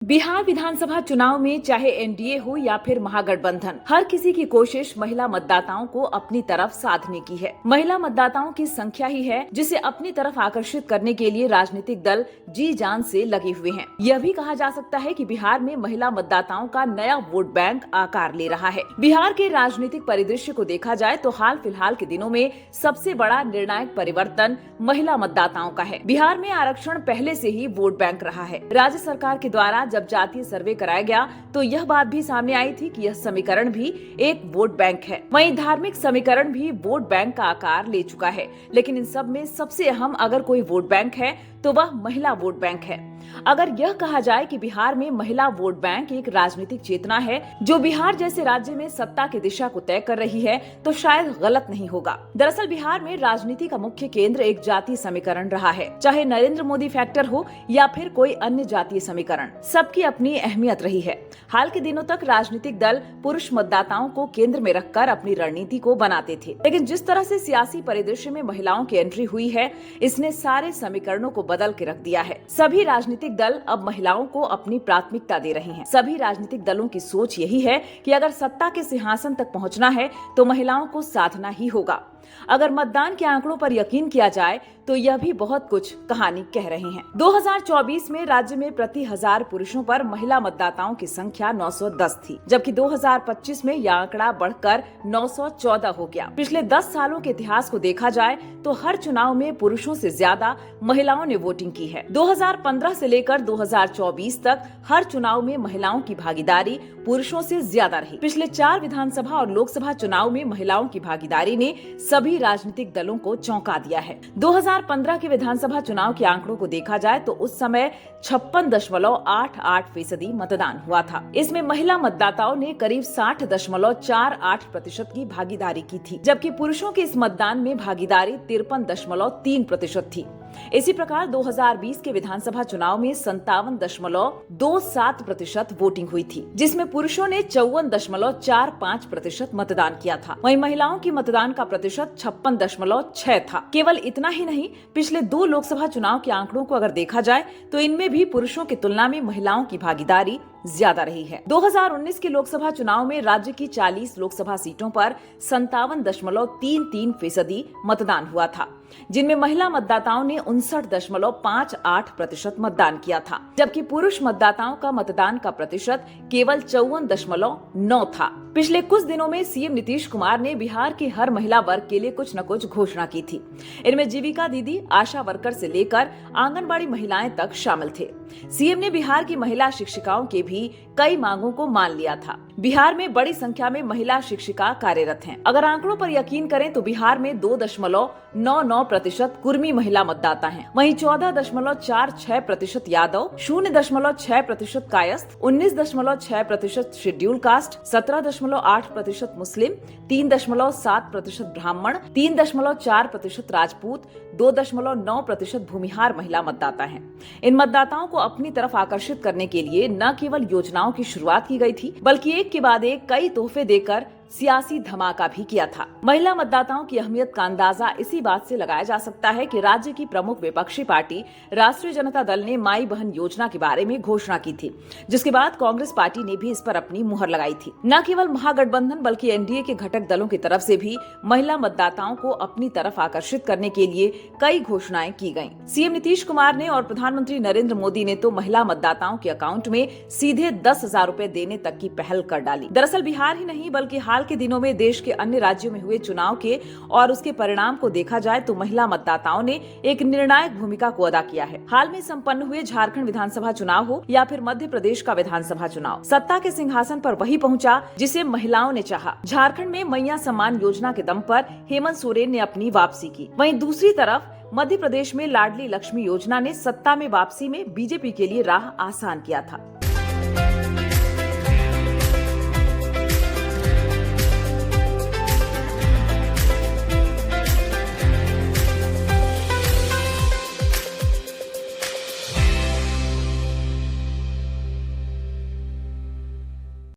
बिहार विधानसभा चुनाव में चाहे एनडीए हो या फिर महागठबंधन, हर किसी की कोशिश महिला मतदाताओं को अपनी तरफ साधने की है। महिला मतदाताओं की संख्या ही है जिसे अपनी तरफ आकर्षित करने के लिए राजनीतिक दल जी जान से लगे हुए हैं। यह भी कहा जा सकता है कि बिहार में महिला मतदाताओं का नया वोट बैंक आकार ले रहा है। बिहार के राजनीतिक परिदृश्य को देखा जाए तो हाल फिलहाल के दिनों में सबसे बड़ा निर्णायक परिवर्तन महिला मतदाताओं का है। बिहार में आरक्षण पहले से ही वोट बैंक रहा है। राज्य सरकार के द्वारा जब जातीय सर्वे कराया गया तो यह बात भी सामने आई थी कि यह समीकरण भी एक वोट बैंक है। वहीं धार्मिक समीकरण भी वोट बैंक का आकार ले चुका है। लेकिन इन सब में सबसे अहम अगर कोई वोट बैंक है तो वह महिला वोट बैंक है। अगर यह कहा जाए कि बिहार में महिला वोट बैंक एक राजनीतिक चेतना है जो बिहार जैसे राज्य में सत्ता की दिशा को तय कर रही है तो शायद गलत नहीं होगा। दरअसल बिहार में राजनीति का मुख्य केंद्र एक जातीय समीकरण रहा है। चाहे नरेंद्र मोदी फैक्टर हो या फिर कोई अन्य जातीय समीकरण, सबकी अपनी अहमियत रही है। हाल के दिनों तक राजनीतिक दल पुरुष मतदाताओं को केंद्र में रखकर अपनी रणनीति को बनाते थे, लेकिन जिस तरह से सियासी परिदृश्य में महिलाओं की एंट्री हुई है, इसने सारे समीकरणों को बदल के रख दिया है। सभी राजनीतिक दल अब महिलाओं को अपनी प्राथमिकता दे रहे हैं। सभी राजनीतिक दलों की सोच यही है कि अगर सत्ता के सिंहासन तक पहुंचना है तो महिलाओं को साधना ही होगा। अगर मतदान के आंकड़ों पर यकीन किया जाए तो यह भी बहुत कुछ कहानी कह रहे हैं। 2024 में राज्य में प्रति 1000 पुरुषों पर महिला मतदाताओं की संख्या 910 थी, जबकि 2025 में यह आंकड़ा बढ़कर 914 हो गया। पिछले 10 सालों के इतिहास को देखा जाए तो हर चुनाव में पुरुषों से ज्यादा महिलाओं ने वोटिंग की है। 2015 से लेकर 2024 तक हर चुनाव में महिलाओं की भागीदारी पुरुषों से ज्यादा रही। पिछले 4 विधानसभा और लोकसभा चुनाव में महिलाओं की भागीदारी ने सभी राजनीतिक दलों को चौंका दिया है। 2015 के विधानसभा चुनाव के आंकड़ों को देखा जाए तो उस समय 56.88% मतदान हुआ था। इसमें महिला मतदाताओं ने करीब 60.48% की भागीदारी की थी, जबकि पुरुषों के इस मतदान में भागीदारी 53.3% थी। इसी प्रकार 2020 के विधानसभा चुनाव में 57.27% वोटिंग हुई थी, जिसमें पुरुषों ने 54.45% मतदान किया था। वहीं महिलाओं की मतदान का प्रतिशत 56.6 था। केवल इतना ही नहीं, पिछले 2 लोकसभा चुनाव के आंकड़ों को अगर देखा जाए तो इनमें भी पुरुषों की तुलना में महिलाओं की भागीदारी ज्यादा रही है। 2019 के लोकसभा चुनाव में राज्य की 40 लोकसभा सीटों पर 57.33% मतदान हुआ था, जिनमें महिला मतदाताओं ने 59.58% मतदान किया था, जबकि पुरुष मतदाताओं का मतदान का प्रतिशत केवल 54.9 था। पिछले कुछ दिनों में सीएम नीतीश कुमार ने बिहार की हर महिला वर्ग के लिए कुछ न कुछ घोषणा की थी। इनमें जीविका दीदी, आशा वर्कर से लेकर आंगनबाड़ी महिलाएं तक शामिल थे। सीएम ने बिहार की महिला शिक्षिकाओं के भी कई मांगों को मान लिया था। बिहार में बड़ी संख्या में महिला शिक्षिका कार्यरत हैं। अगर आंकड़ों पर यकीन करें तो बिहार में 2.99% कुर्मी महिला मतदाता हैं। वहीं 14.46% यादव, 0.6% कायस्थ, 19.6% शेड्यूल कास्ट, 17.8% मुस्लिम, 3.7% ब्राह्मण, 3.4% राजपूत, 2.9% भूमिहार महिला मतदाता हैं। इन मतदाताओं को अपनी तरफ आकर्षित करने के लिए न केवल योजनाओं की शुरुआत की गई थी, बल्कि एक के बाद एक कई तोहफे देकर सियासी धमाका भी किया था। महिला मतदाताओं की अहमियत का अंदाजा इसी बात से लगाया जा सकता है कि राज्य की प्रमुख विपक्षी पार्टी राष्ट्रीय जनता दल ने माई बहन योजना के बारे में घोषणा की थी, जिसके बाद कांग्रेस पार्टी ने भी इस पर अपनी मुहर लगाई थी। न केवल महागठबंधन बल्कि एनडीए के घटक दलों की तरफ से भी महिला मतदाताओं को अपनी तरफ आकर्षित करने के लिए कई घोषणाएं की गयी। सीएम नीतीश कुमार ने और प्रधानमंत्री नरेंद्र मोदी ने तो महिला मतदाताओं के अकाउंट में सीधे 10,000 रूपए देने तक की पहल कर डाली। दरअसल बिहार ही नहीं बल्कि हाल के दिनों में देश के अन्य राज्यों में हुए चुनाव के और उसके परिणाम को देखा जाए तो महिला मतदाताओं ने एक निर्णायक भूमिका को अदा किया है। हाल में संपन्न हुए झारखंड विधानसभा चुनाव हो या फिर मध्य प्रदेश का विधानसभा चुनाव, सत्ता के सिंहासन पर वही पहुंचा जिसे महिलाओं ने चाहा। झारखंड में मैया सम्मान योजना के दम पर हेमंत सोरेन ने अपनी वापसी की। वहीं दूसरी तरफ मध्य प्रदेश में लाडली लक्ष्मी योजना ने सत्ता में वापसी में बीजेपी के लिए राह आसान किया था।